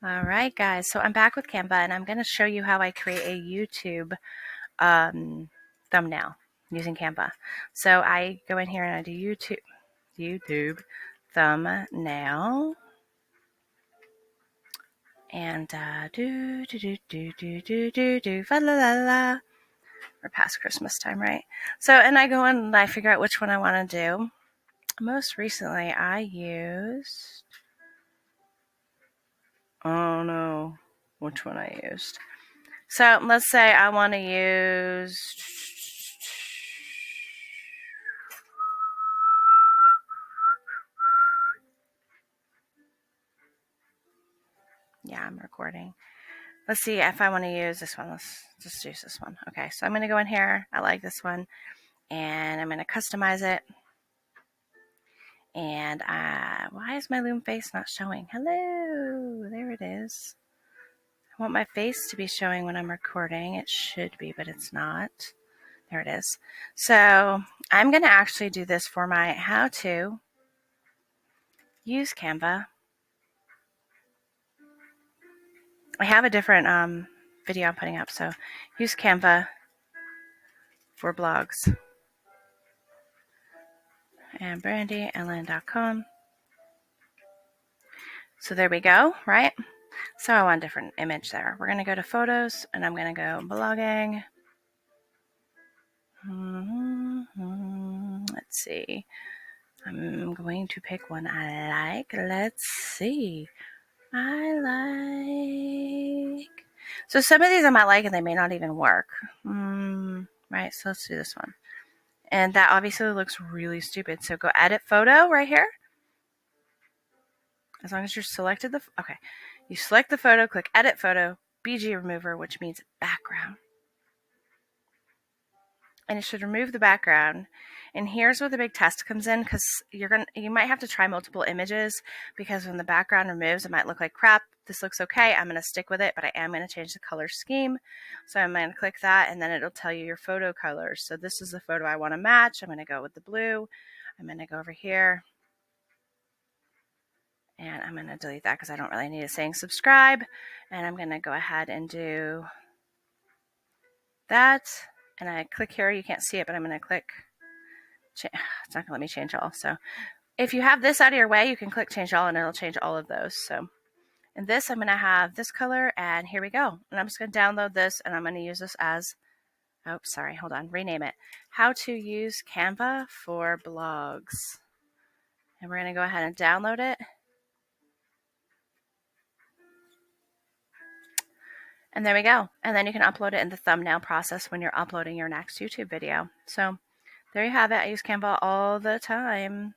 All right, guys, so I'm back with Canva and I'm going to show you how I create a YouTube thumbnail using Canva. So I go in here and I do YouTube thumbnail and fa la la la. We're past Christmas time, right? So, and I go in and I figure out which one I want to do. Most recently I used, oh no, which one I used. So let's say I want to use, yeah, I'm recording. Let's see if I want to use this one. Let's just use this one. Okay, so I'm going to go in here. I like this one. And I'm going to customize it. And why is my Loom face not showing? Hello, there it is. I want my face to be showing when I'm recording. It should be, but it's not. There it is. So I'm going to actually do this for my how to use Canva. I have a different video I'm putting up, so use Canva for blogs. And brandyellen.com. So there we go, right? So I want a different image there. We're going to go to photos, and I'm going to go blogging. Let's see. I'm going to pick one I like. Let's see. I like. So some of these I might like, and they may not even work. Right, so let's do this one. And that obviously looks really stupid. So go edit photo right here. As long as you're selected okay. You select the photo, click edit photo, BG remover, which means background. And it should remove the background. And here's where the big test comes in, because you might have to try multiple images, because when the background removes, it might look like crap. This looks okay. I'm going to stick with it, but I am going to change the color scheme. So I'm going to click that, and then it'll tell you your photo colors. So this is the photo I want to match. I'm going to go with the blue. I'm going to go over here. And I'm going to delete that because I don't really need it saying subscribe. And I'm going to go ahead and do that. And I click here. You can't see it, but I'm going to click. It's not going to let me change all. So if you have this out of your way, you can click change all and it'll change all of those. So in this, I'm going to have this color. And here we go. And I'm just going to download this. And I'm going to use this as, oh, sorry, hold on. Rename it. How to use Canva for blogs. And we're going to go ahead and download it. And there we go. And then you can upload it in the thumbnail process when you're uploading your next YouTube video. So there you have it. I use Canva all the time.